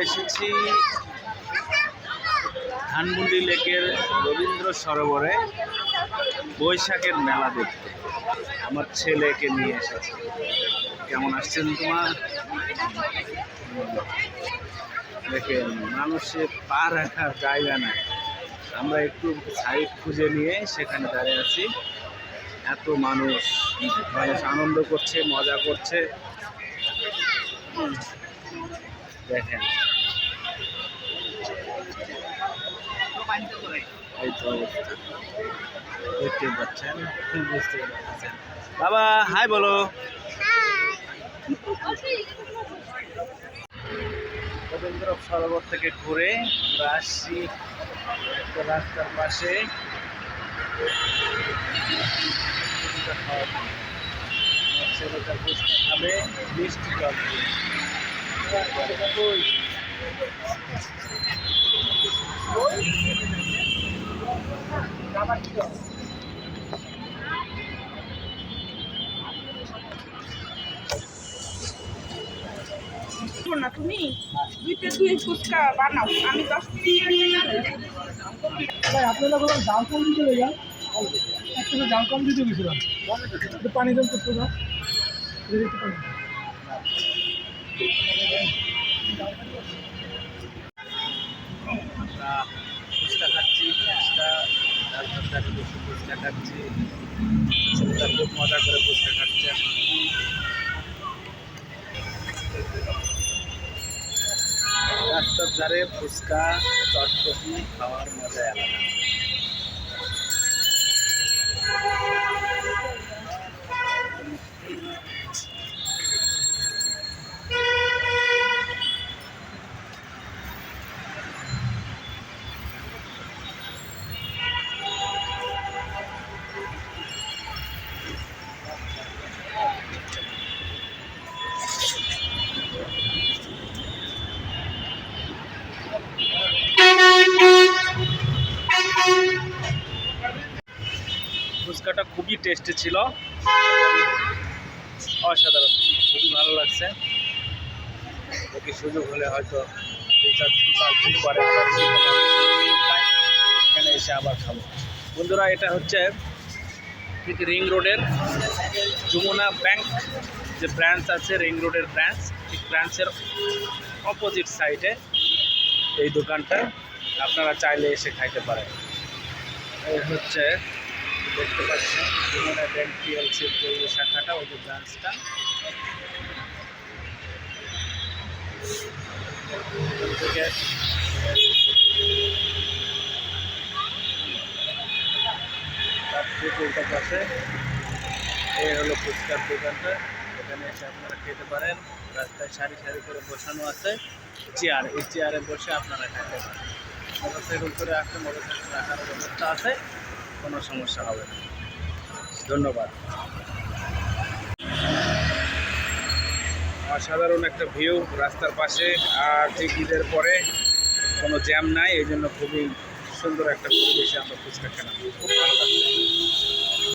এসেছি ধানমন্ডি লেকের রবীন্দ্র সরোবরে বৈশাখের মেলা দেখতে। আমার ছেলেকে নিয়ে এসেছি। কেমন আসছেন তোমার? দেখেন মানুষের পা রাখার জায়গা নাই। আমরা একটু সাইড খুঁজে নিয়ে সেখানে দাঁড়িয়ে আছি। এত মানুষ আনন্দ করছে, মজা করছে। দেখেন এই তো অবস্থা, দেখতে পাচ্ছেন, বুঝতে পারছেন। বাবা হাই বলো। রবীন্দ্র সরোবর থেকে ঘুরে আমরা আসছি একটা রাস্তার পাশে। ছেলেটা ফুচকা খাবে মিষ্টি টক দিয়ে। না তুমি দুইটা দুই ফুচকা বানাও, আমি 10 ভাই আপনারা বলেন দাম কম দিতে যান, একটা দাম কম দিতে গেছিলাম, পানি দাম করতে না ফুচকা খাচ্ছি, ফুচকা খাচ্ছি। ছেলেটা খুব মজা করে ফুচকা খাচ্ছে। রাস্তার ধারে ফুচকা চটপটি খাওয়ার মজা আলাদা। ফুচকাটা খুবই টেস্টি ছিল, অসাধারণ, খুবই ভালো লাগছে। ওকে সুযোগ হলে হয়তো 2-4 দিন পরে এখানে এসে আবার খাবো। বন্ধুরা, এটা হচ্ছে ঠিক রিং রোডের যমুনা ব্যাংক যে ব্রাঞ্চ আছে, রিং রোডের ব্রাঞ্চ, ঠিক ব্রাঞ্চের অপোজিট সাইডে এই দোকানটা। আপনারা চাইলে এসে খাইতে পারেন। এই হচ্ছে দেখতে পাচ্ছেন যমুনা ব্যাংক পিএলসির যে শাখাটা, ওই যে ব্রাঞ্চটা। থেকে তার ঠিক উল্টা পাশে এই হলো ফুচকার দোকানটা। এখানে এসে আপনারা খেতে পারেন। রাস্তায় সারি সারি করে বসানো আছে চেয়ার, এই চেয়ারে বসে আপনারা খেতে পারেন। মোটরসাইকেল করে আসলে মোটরসাইকেল রাখার ব্যবস্থা আছে, কোনো সমস্যা হবে না। ধন্যবাদ। অসাধারণ একটা ভিউ রাস্তার পাশে, আর ঠিক ঈদের পরে কোনো জ্যাম নাই, এই জন্য খুবই সুন্দর একটা পরিবেশে আমরা ফুচকা খেলাম। খুব ভালো লাগছে।